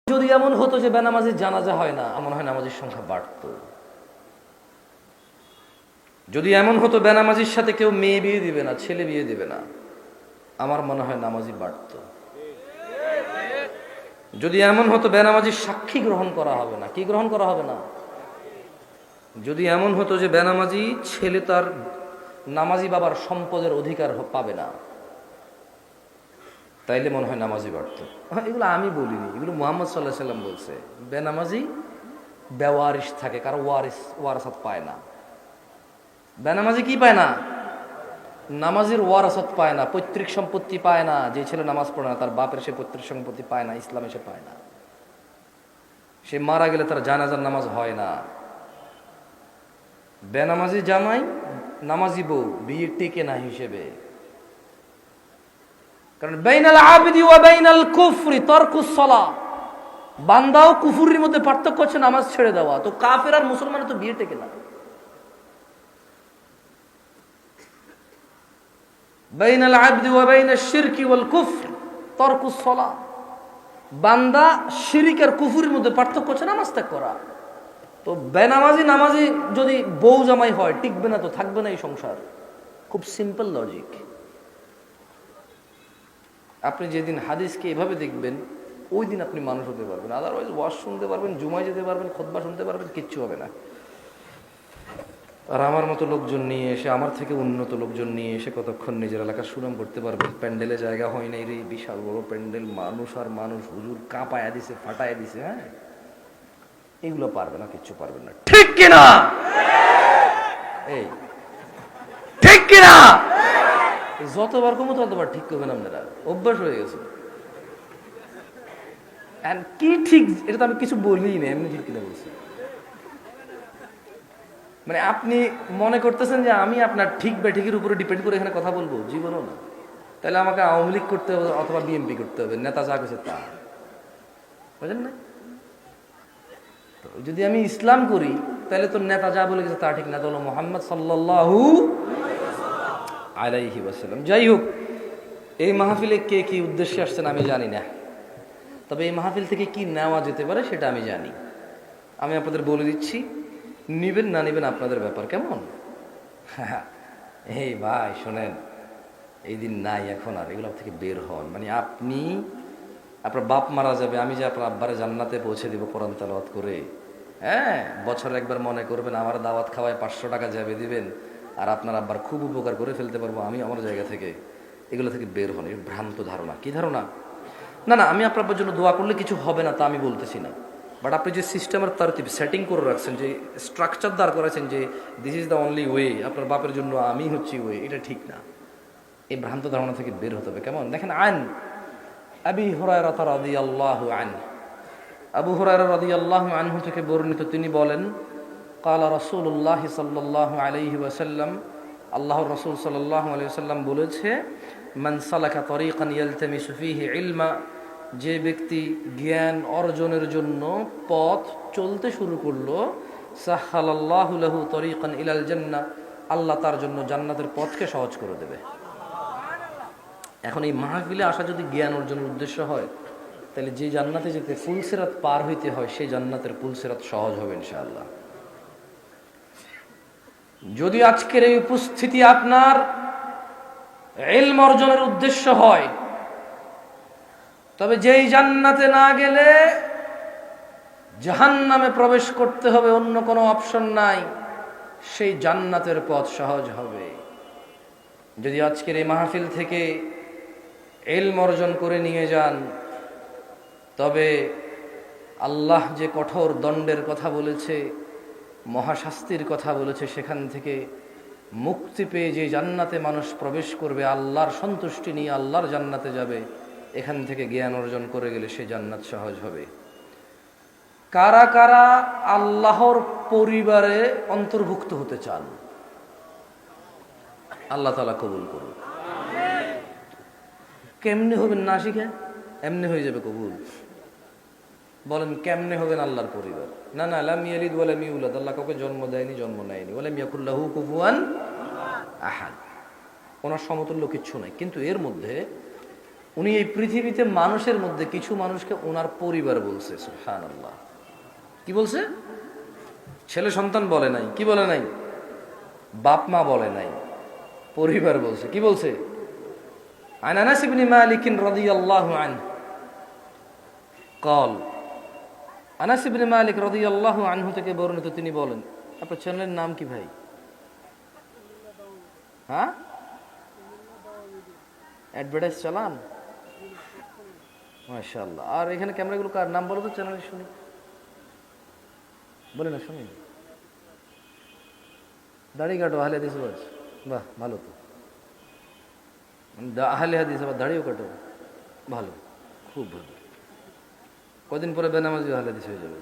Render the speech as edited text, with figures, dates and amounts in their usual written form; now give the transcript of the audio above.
যদি এমন হতো যে বেনামাজির জানাজা হয় না, মনে হয় নামাজের সংখ্যা বাড়ত। যদি এমন হতো বেনামাজির সাথে কেউ মেয়ে বিয়ে দিবে না, ছেলে বিয়ে দিবে না, আমার মনে হয় নামাজি বাড়ত। যদি এমন হতো বেনামাজির সাক্ষী গ্রহণ করা হবে না, কি গ্রহণ করা হবে না? যদি এমন হতো যে বেনামাজি ছেলে তার নামাজি বাবার সম্পদের অধিকার পাবে না, তাইলে মনে হয় নামাজি বাড়ত। এগুলো আমি বলিনি, এগুলো মুহাম্মদ সাল্লাল্লাহু আলাইহি সাল্লাম বলছে। বেনামাজি বেওয়ারিশ থাকে, কারো ওয়ারাসাত পায় না। বেনামাজি কি পায় না? নামাজের ওয়ারাসাত পায় না, পৈতৃক সম্পত্তি পায় না। যে ছেলে নামাজ পড়ে না তার বাপের সে পৈতৃক সম্পত্তি পায় না, ইসলামে সে পায় না। সে মারা গেলে তার জানাজার নামাজ হয় না। বেনামাজি জামাই নামাজি বউ বিয়ে টিকে না হিসেবে। কারণ বাইনাল আবদি ওয়া বাইনাল কুফরি তারকুস সালাহ, বান্দা ও কুফরির মধ্যে পার্থক্য হচ্ছে নামাজ ছেড়ে দেওয়া। তো কাফের আর মুসলমানের তো বিয়ে টেকে না। বাইনাল আবদি ওয়া বাইনাশ শিরকি ওয়াল কুফর তারকুস সালাহ, বান্দা শিরিক আর কুফরির মধ্যে পার্থক্য হচ্ছে নামাজ ত্যাগ করা। তো বেনামাজি নামাজি যদি বউ জামাই হয়, টিকবে না, তো থাকবে না এই সংসার। খুব সিম্পল লজিক। আপনি যেদিন হাদিসকে এভাবে দেখবেন, ওই দিন আপনি মানুষ হতে পারবেন। আদারওয়াইজ ওয়াজ শুনতে পারবেন, জুমায় যেতে পারবেন, খুতবা শুনতে পারবেন, কিচ্ছু হবে না। আর আমার মতো লোকজন নিয়ে এসে, আমার থেকে উন্নত লোকজন নিয়ে এসে কতক্ষণ নিজের এলাকার সুনাম করতে পারবেন? প্যান্ডেলে জায়গা হয় নাই রে, বিশাল বড় প্যান্ডেল, মানুষ আর মানুষ, হুজুর কাঁপায়া দিছে, ফাটায়া দিছে। হ্যাঁ, এগুলো পারবে না, কিচ্ছু পারবেন না। ঠিক কিনা? এই ঠিক কিনা? যতবার কমো ততবার ঠিক করবেন আপনারা, অভ্যাস হয়ে গেছে। কি ঠিক, এটা তো আমি কিছু বলি না, এমনি ঠিক কিনা বলছি। মানে আপনি মনে করতেছেন যে আমি আপনার ঠিক বা ঠিকের উপরে ডিপেন্ড করে এখানে কথা বলবো? জীবনও না। তাহলে আমাকে আওয়ামী লীগ করতে হবে অথবা বিএনপি করতে হবে, নেতা যা গেছে তা, বুঝলেন না? যদি আমি ইসলাম করি তাহলে তো নেতা যা বলে গেছে তা ঠিক না, তাহলে মুহাম্মদ সাল্লাল্লাহু আলাইহি ওয়াসাল্লাম। যাই হোক, এই মাহফিলে কে কি উদ্দেশ্যে আসছেন আমি জানি না, তবে এই মাহফিল থেকে কি নেওয়া যেতে পারে সেটা আমি জানি। আমি আপনাদের বলে দিচ্ছি, নিবেন না নিবেন আপনাদের ব্যাপার। কেমন? এই ভাই শোনেন, এই দিন নাই এখন, আর এগুলো থেকে বের হন। মানে আপনি, আপনার বাপ মারা যাবে, আমি যে আপনার আব্বারে জান্নাতে পৌঁছে দিব কোরআন তেলাওয়াত করে। হ্যাঁ, বছরে একবার মনে করবেন আমার দাওয়াত খাওয়ায় 500 টাকা যাবে দিবেন, আর আপনার আব্বার খুব উপকার করে ফেলতে পারবো আমি আমার জায়গা থেকে। এগুলো থেকে বের হন। এই ভ্রান্ত ধারণা। কি ধারণা? না না, আমি আপনার জন্য দোয়া করলে কিছু হবে না তা আমি বলতেছি না, বাট আপনি যে সিস্টেমের তারতিব সেটিং করে রাখছেন, যে স্ট্রাকচার দাঁড় করেছেন যে this is the only way, আপনার বাপের জন্য আমি হচ্ছি ওয়ে, এটা ঠিক না। এই ভ্রান্ত ধারণা থেকে বের হতে হবে। কেমন? দেখেন, আন আবি হুরায়রা রাদিয়াল্লাহু আনহু, আবু হুরায়রা রাদিয়াল্লাহু আনহু থেকে বর্ণিত, তিনি বলেন, ক্বালা রাসূলুল্লাহ সাল্লাল্লাহু আলাইহি ওয়াসাল্লাম, আল্লাহর রাসূল সাল্লাল্লাহু আলাইহি ওয়াসাল্লাম বলেছে, মান সালাকা তরিকান ইয়ালতামিসু ফীহি ইলমা, যে ব্যক্তি জ্ঞান অর্জনের জন্য পথ চলতে শুরু করলো, সাহহালাল্লাহু লাহু তরিকান ইলাল জান্নাহ, আল্লাহ তার জন্য জান্নাতের পথকে সহজ করে দেবে। এখন এই মাহফিলে আসা যদি জ্ঞান অর্জনের উদ্দেশ্য হয়, তাহলে যে জান্নাতে যেতে ফুলসিরাত পার হইতে হয়, সেই জান্নাতের ফুলসিরাত সহজ হবে ইনশাআল্লাহ। যদি আজকের এই উপস্থিতি আপনার ইলম অর্জনের উদ্দেশ্য হয়, তবে যেই জান্নাতে না গেলে জাহান্নামে প্রবেশ করতে হবে, অন্য কোনো অপশন নাই, সেই জান্নাতের পথ সহজ হবে। যদি আজকের এই মাহফিল থেকে ইলম অর্জন করে নিয়ে যান, তবে আল্লাহ যে কঠোর দণ্ডের কথা বলেছে, মহাশাস্তির কথা বলেছে, সেখান থেকে মুক্তি পেয়ে যে জান্নাতে মানুষ প্রবেশ করবে, আল্লাহর সন্তুষ্টি নিয়ে আল্লাহর জান্নাতে যাবে, এখান থেকে জ্ঞান অর্জন করে গেলে সে জান্নাত সহজ হবে। কারা কারা আল্লাহর পরিবারে অন্তর্ভুক্ত হতে চান? আল্লাহ তাআলা কবুল করুন। কেমনে হবেন না শিখে? এমনি হয়ে যাবে কবুল। বলেন কেমনে হবেন আল্লাহর পরিবার? না না, লাম ইয়ালিদ ওয়া লাম ইউলাদ, আল্লাহ কাউকে জন্ম দেয়নি, জন্ম নেয়নি। ওয়া লাম ইয়াকুল লাহু কুফুয়ান আহাদ, ওনার সমতুল্য কিচ্ছু নাই। কিন্তু এর মধ্যে উনি এই পৃথিবীতে মানুষের মধ্যে কিছু মানুষকে ওনার পরিবার বলছে, সুবহানাল্লাহ। কি বলছে? ছেলে সন্তান বলে নাই, কি বলে নাই? বাপ মা বলে নাই, পরিবার বলছে। কি বলছে? আন আনাস ইবনে মালিক রাদিয়াল্লাহু আনহু قال, আনাস ইবনে মালিক রাদিয়াল্লাহু আনহু থেকে বর্ণিত, তিনি বলেন, আপনার চ্যানেলের নাম কি ভাই? হ্যাঁ, অ্যাডভার্টাইজ চালান, মাশাআল্লাহ। আর এখানে ক্যামেরাগুলো কার নাম বলো তো, চ্যানেলে শুনি, বলে না শুনি। দাড়ি কাটো, আহলে হাদিস ওয়াজ, বাহ ভালো তো। আহলে হাদিস আবার দাড়িও কাটো, ভালো, খুব ভালো। কদিন পরে বেনামাজি আহলে হাদিস হয়ে যাবে।